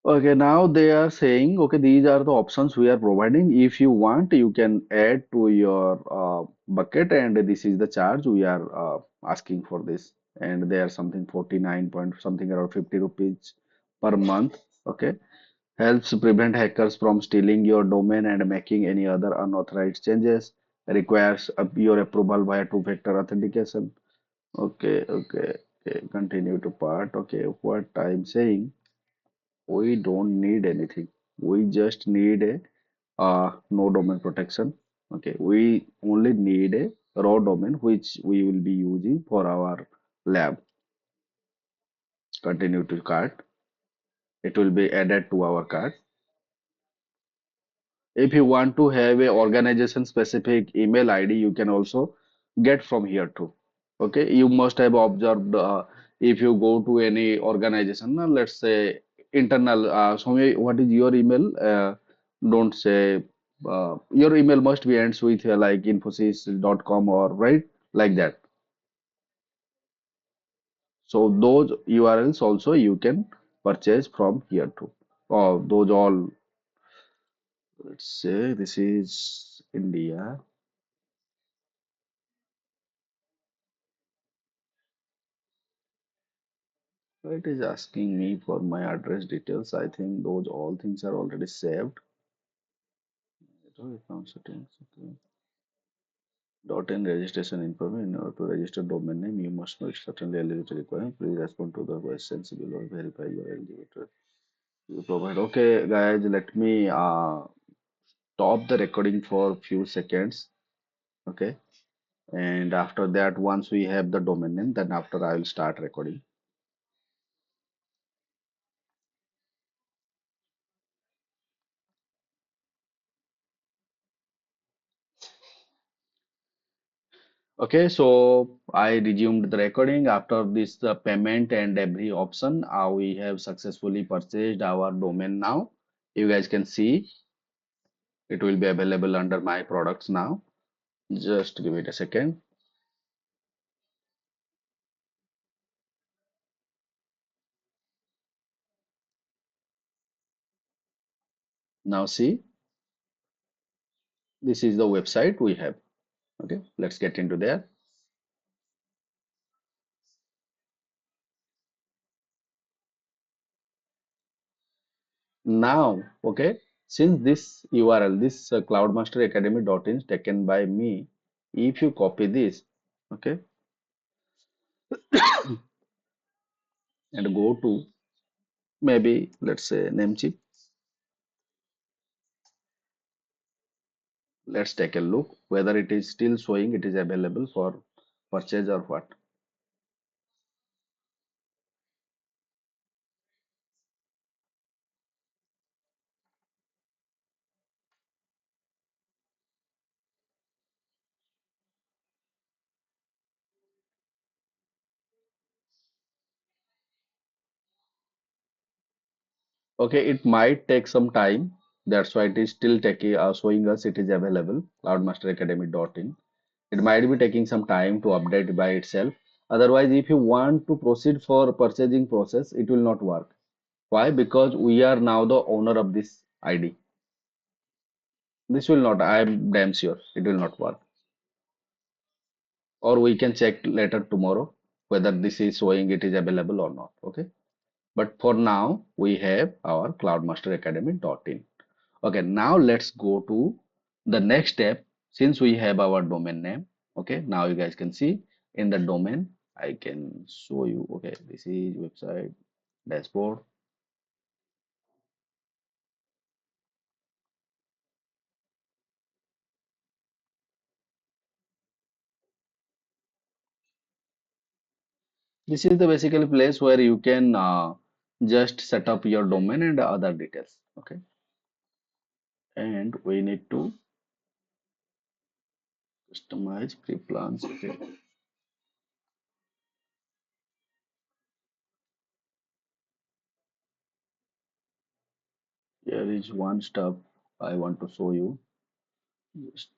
Okay, now they are saying, okay, these are the options we are providing. If you want, you can add to your bucket, and this is the charge we are asking for this. And they are something 49 point something around 50 rupees per month. Okay, helps prevent hackers from stealing your domain and making any other unauthorized changes. Requires your approval via two-factor authentication. Okay, okay, okay. Continue to part. Okay, what I'm saying. We don't need anything. We just need a no domain protection. Okay, we only need a raw domain which we will be using for our lab. Continue to cart. It will be added to our cart. If you want to have a organization specific email ID, you can also get from here too. Okay, you must have observed if you go to any organization, let's say internal, what is your email? Don't say your email must be ends with like infosys.com or right like that. So those URLs also you can purchase from here too. Or those all, let's say this is India. It is asking me for my address details. I think those all things are already saved. Account settings. Okay. .in registration information. In order to register domain name, you must know certain eligibility requirements. Please respond to the questions below. Verify your eligibility. You provide. Okay, guys, let me stop the recording for few seconds. Okay, and after that, once we have the domain name, then after I will start recording. Okay, so I resumed the recording after this payment and every option. We have successfully purchased our domain now. You guys can see it will be available under my products now. Just give it a second. Now see, this is the website we have. Okay, let's get into there. Now, okay, since this URL, this cloudmasteracademy.in is taken by me, if you copy this, okay, and go to maybe let's say Namecheap, let's take a look whether it is still showing it is available for purchase or what. Okay, it might take some time. That's why it is still taking showing us it is available cloudmasteracademy.in. It might be taking some time to update by itself. Otherwise, if you want to proceed for purchasing process, it will not work. Why? Because we are now the owner of this ID. This will not, I am damn sure it will not work. Or we can check later tomorrow whether this is showing it is available or not. Okay. But for now, we have our cloudmasteracademy.in. Okay, now let's go to the next step. Since we have our domain name, okay, now you guys can see in the domain, I can show you. Okay, this is website dashboard. This is the basically place where you can just set up your domain and other details. Okay, and we need to customize free plans. Okay, here is one step I want to show you. Just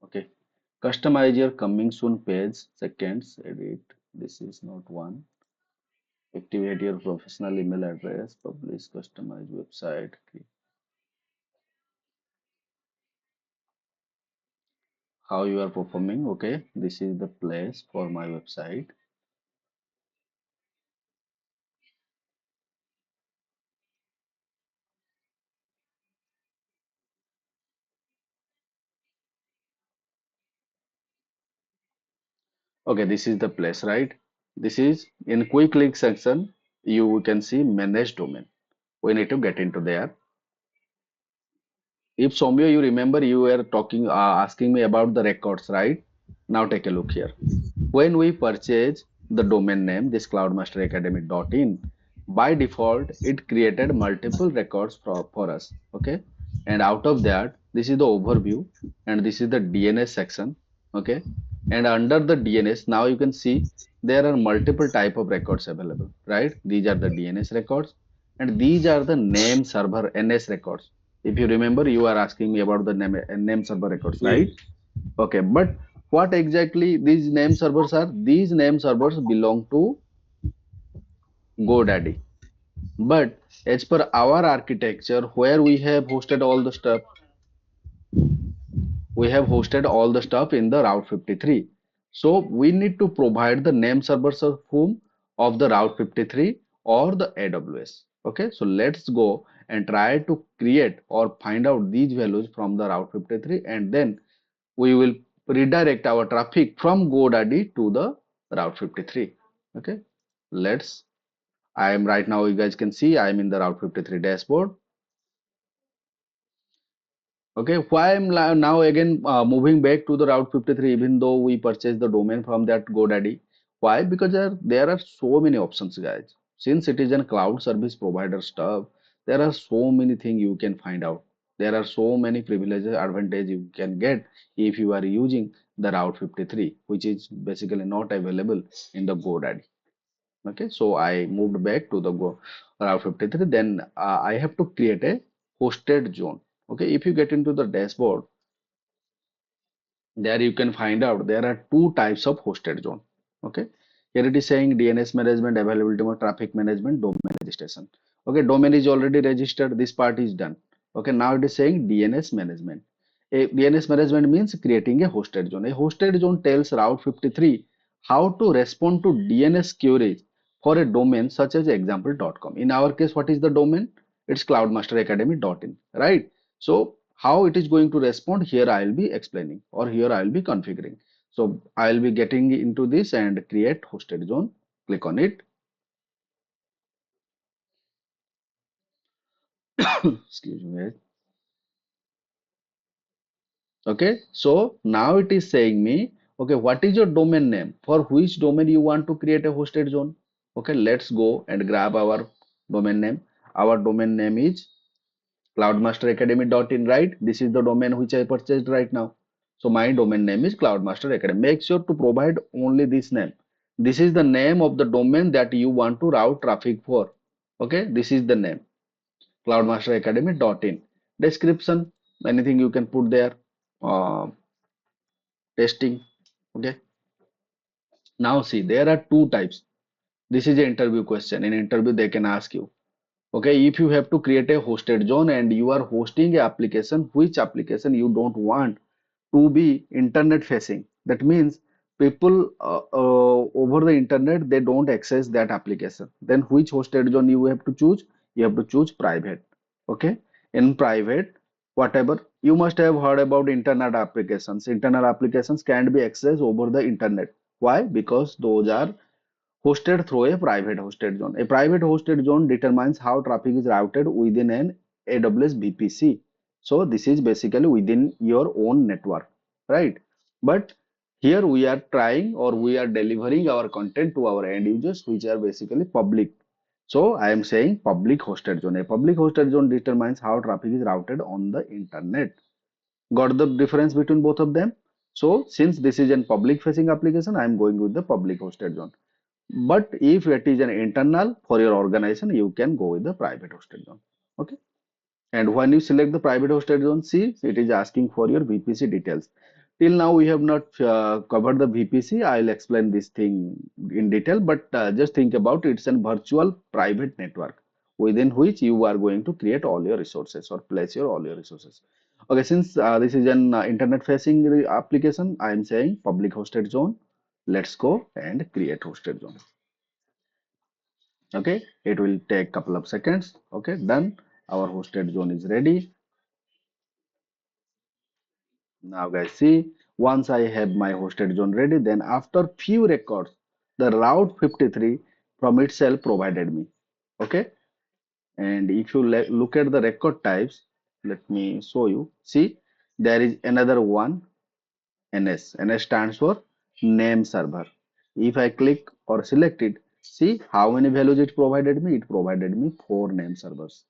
okay. Customize your coming soon page. Seconds. Edit. This is not one. Activate your professional email address. Publish customized website. Okay. How you are performing. Okay. This is the place for my website. Okay. This is the place, right? This is in quick link section. You can see manage domain. We need to get into there. If Soumya, you remember you were talking, asking me about the records, right? Now take a look here. When we purchase the domain name, this cloudmasteracademy.in, by default, it created multiple records for us. Okay. And out of that, this is the overview and this is the DNS section. Okay. And under the DNS, now you can see there are multiple type of records available, right? These are the DNS records and these are the name server NS records. If you remember, you are asking me about the name server records, right? Yes. Okay, but what exactly these name servers are? These name servers belong to GoDaddy. But as per our architecture, where we have hosted all the stuff, we have hosted all the stuff in the Route 53. So we need to provide the name servers of whom of the Route 53 or the AWS. Okay, so let's go and try to create or find out these values from the Route 53 and then we will redirect our traffic from GoDaddy to the Route 53. Okay, let's. I am right now, you guys can see I am in the Route 53 dashboard. Okay, why I'm now again moving back to the Route 53 even though we purchased the domain from that GoDaddy. Why? Because there are so many options, guys. Since it is a cloud service provider stuff, there are so many things you can find out. There are so many privileges, advantage you can get if you are using the Route 53, which is basically not available in the GoDaddy. Okay, so I moved back to the Route 53. Then I have to create a hosted zone. Okay, if you get into the dashboard, there you can find out there are two types of hosted zone. Okay, here it is saying DNS management, availability mode, traffic management, domain registration. Okay, domain is already registered, this part is done. Okay, now it is saying DNS management. A DNS management means creating a hosted zone. A hosted zone tells Route 53 how to respond to DNS queries for a domain such as example.com. In our case, what is the domain? It's cloudmasteracademy.in, right? So how it is going to respond, here I will be explaining, or here I will be configuring. So I will be getting into this and create hosted zone. Click on it. Excuse me. Okay, so now it is saying me, okay, what is your domain name? For which domain you want to create a hosted zone? Okay, let's go and grab our domain name. Our domain name is cloudmasteracademy.in, right? This is the domain which I purchased right now. So my domain name is Cloudmaster Academy. Make sure to provide only this name. This is the name of the domain that you want to route traffic for. Okay, this is the name, cloudmasteracademy.in. Description, anything you can put there. Uh, Testing. Okay. Now see, there are two types. This is an interview question. In interview, they can ask you, okay, if you have to create a hosted zone and you are hosting a application, which application you don't want to be internet facing? That means people over the internet, they don't access that application. Then which hosted zone you have to choose? You have to choose private. Okay, in private, whatever, you must have heard about internet applications. Internet applications can't be accessed over the internet. Why? Because those are hosted through a private hosted zone. A private hosted zone determines how traffic is routed within an AWS VPC. So this is basically within your own network, right? But here we are trying, or we are delivering our content to our end users, which are basically public. So I am saying public hosted zone. A public hosted zone determines how traffic is routed on the internet. Got the difference between both of them? So since this is a public facing application, I am going with the public hosted zone. But if it is an internal for your organization, you can go with the private hosted zone. Okay. And when you select the private hosted zone, see, it is asking for your VPC details. Till now, we have not covered the VPC. I'll explain this thing in detail, but just think about it. It's a virtual private network within which you are going to create all your resources or place your all your resources. Okay, since this is an internet facing application, I am saying public hosted zone. Let's go and create hosted zone. Okay, it will take couple of seconds. Okay, done. Our hosted zone is ready. Now guys, see, once I have my hosted zone ready, then after few records, the Route 53 from itself provided me. Okay, and if you look at the record types, let me show you. See, there is another one, NS. NS stands for name server. If I click or select it, see how many values it provided me? It provided me four name servers.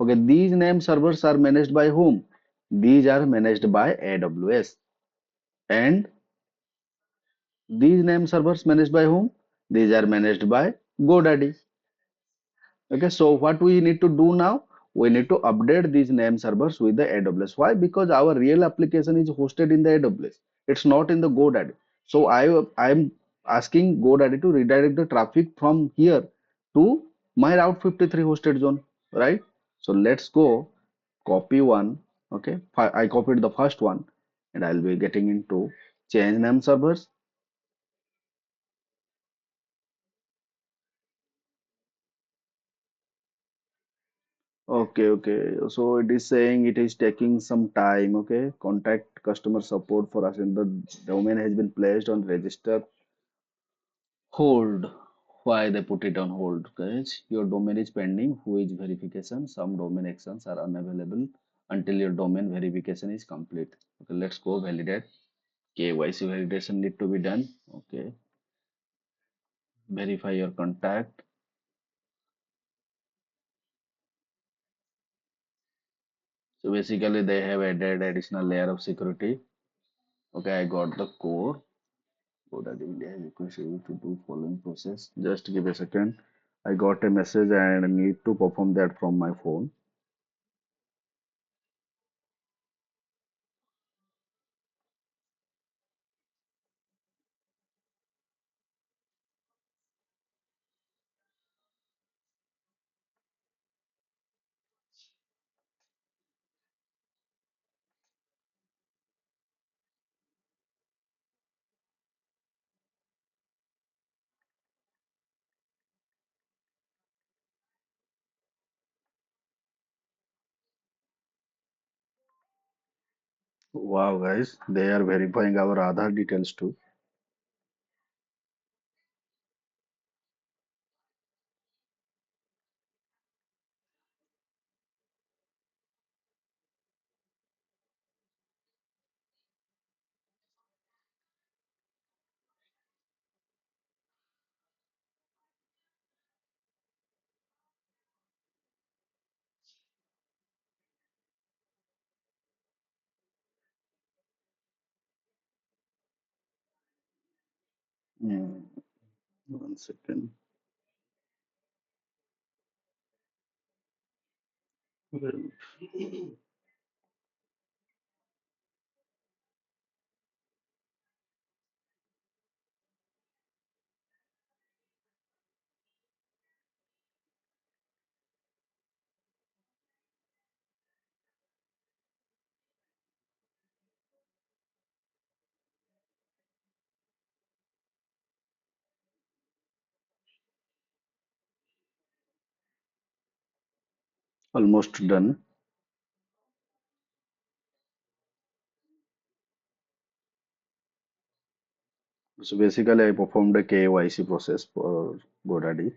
Okay, these name servers are managed by whom? These are managed by AWS. And these name servers managed by whom? These are managed by GoDaddy. Okay, so what we need to do now? We need to update these name servers with the AWS. Why? Because our real application is hosted in the AWS. It's not in the GoDaddy. So I'm asking GoDaddy to redirect the traffic from here to my Route 53 hosted zone, right? So let's go copy one. Okay, I copied the first one, and I'll be getting into change name servers. Okay, okay. So it is saying it is taking some time. Okay, contact customer support for us. And the domain has been placed on register hold. Why they put it on hold? Guys, your domain is pending. Who is verification? Some domain actions are unavailable until your domain verification is complete. Okay, let's go validate. KYC validation need to be done. Okay, verify your contact. So basically, they have added additional layer of security. Okay, I got the core. GoDaddy India has requested you to do following process. Just give a second. I got a message and I need to perform that from my phone. Wow, guys, they are verifying our Aadhaar details too. Hmm, 1 second. Well, almost done. So basically, I performed a KYC process for GoDaddy.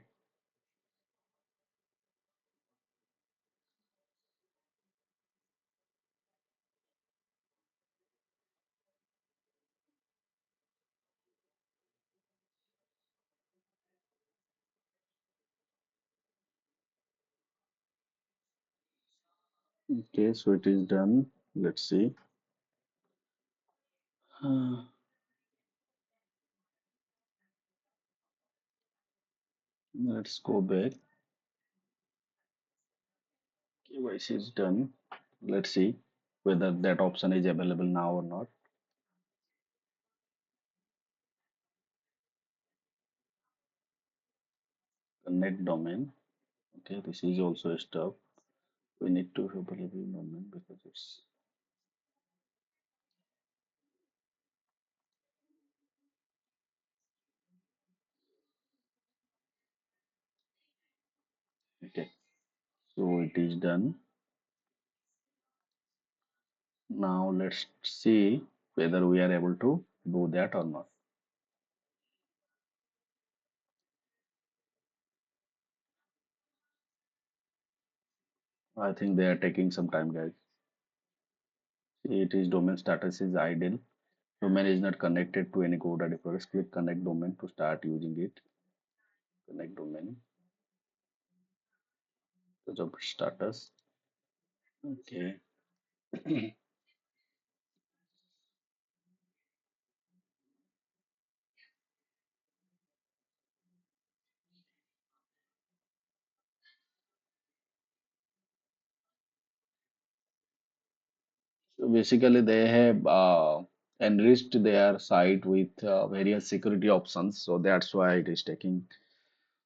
Okay, so it is done. Let's see. Let's go back. KYC is done. Let's see whether that option is available now or not. Connect domain. Okay, this is also a step. We need to have available domain because it's okay. So it is done. Now let's see whether we are able to do that or not. I think they are taking some time, guys. See, it is domain status is idle. Domain is not connected to any GoDaddy products. Click connect domain to start using it. Connect domain. The job status. Okay. So basically, they have enriched their site with various security options. So that's why it is taking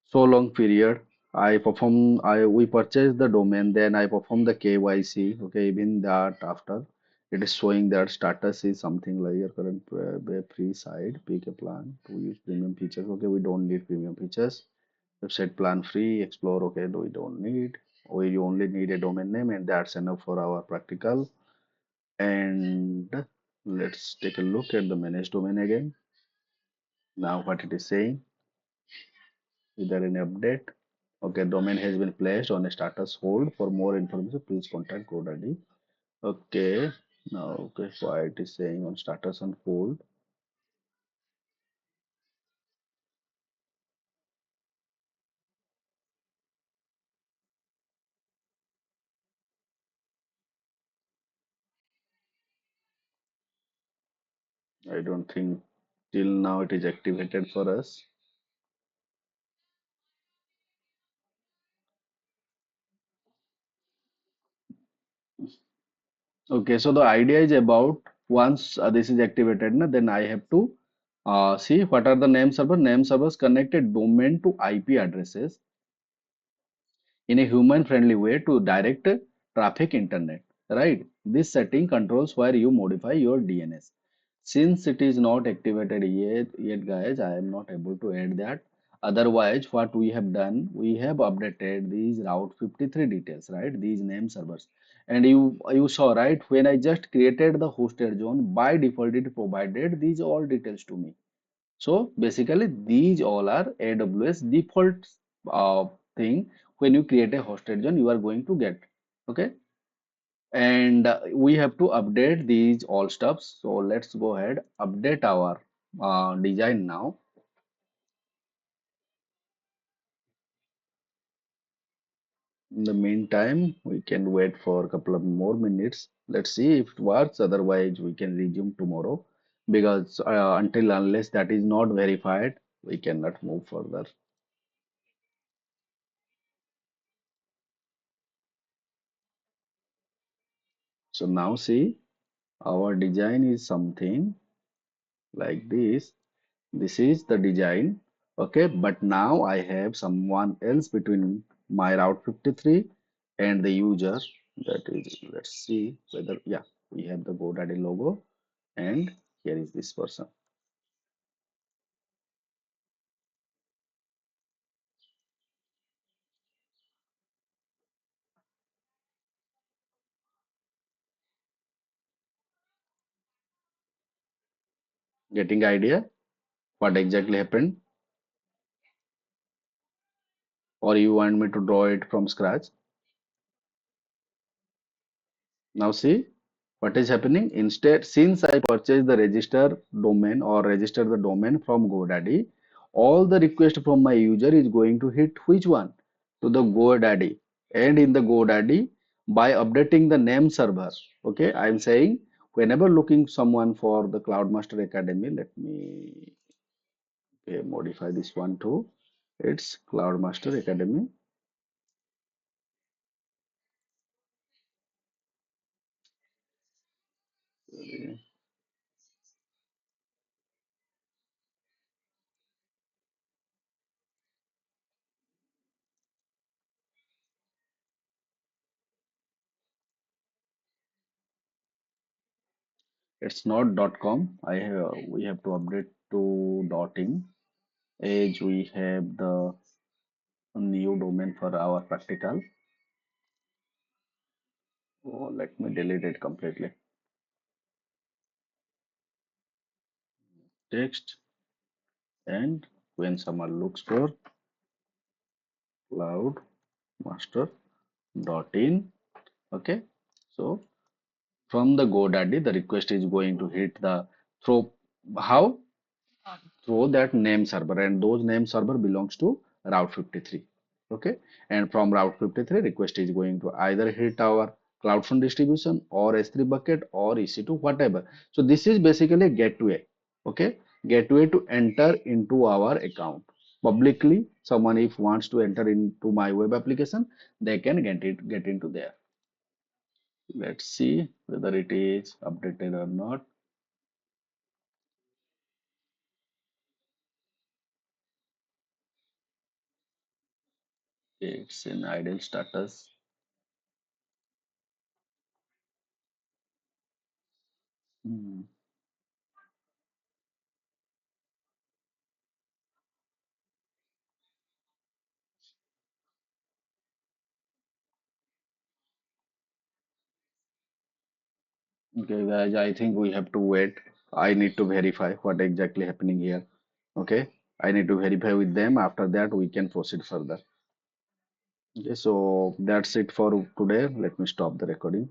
so long period. I we purchased the domain, then I perform the KYC. Okay, even that after it is showing that status is something like your current free site, pick a plan to use premium features. Okay, we don't need premium features. Website plan free, explore. Okay, we don't need. We only need a domain name, and that's enough for our practical. And let's take a look at the manage domain again. Now what it is saying, is there any update? Okay, domain has been placed on a status hold. For more information, please contact GoDaddy. Okay, now okay, why it is saying on status on hold? I don't think till now it is activated for us. Okay, so the idea is about once this is activated, na, then I have to see what are the name server. Name servers connected domain to IP addresses in a human friendly way to direct traffic internet, right? This setting controls where you modify your DNS. Since it is not activated yet guys, I am not able to add that. Otherwise, what we have done, we have updated these Route 53 details, right? These name servers. And you saw, right? When I just created the hosted zone, by default it provided these all details to me. So basically, these all are AWS default thing. When you create a hosted zone, you are going to get. Okay, and we have to update these all stuffs. So let's go ahead, update our design now. In the meantime, we can wait for a couple of more minutes. Let's see if it works. Otherwise, we can resume tomorrow because until unless that is not verified, we cannot move further. So now see, our design is something like this. This is the design. Okay, but now I have someone else between my Route 53 and the user. That is, let's see whether, yeah, we have the GoDaddy logo, and here is this person. Getting idea what exactly happened, or you want me to draw it from scratch? Now see what is happening. Instead, since I purchased the register domain or register the domain from GoDaddy, all the request from my user is going to hit which one? To the GoDaddy. And in the GoDaddy, by updating the name server, okay, I'm saying whenever looking someone for the Cloudmaster Academy, let me modify this one too. It's Cloudmaster Academy. It's not .com. I have we have to update to .in. As we have the new domain for our practical. Oh, let me delete it completely. Text, and when someone looks for cloudmaster.in, okay. So from the GoDaddy, the request is going to hit the through how through that name server, and those name server belongs to Route 53. Okay, and from Route 53, request is going to either hit our CloudFront distribution or S3 bucket or EC2, whatever. So this is basically a gateway. Okay, gateway to enter into our account publicly. Someone if wants to enter into my web application, they can get into there. Let's see whether it is updated or not. It's in idle status. Hmm. Okay, guys, I think we have to wait. I need to verify what exactly happening here. Okay, I need to verify with them. After that, we can proceed further. Okay, so that's it for today. Let me stop the recording.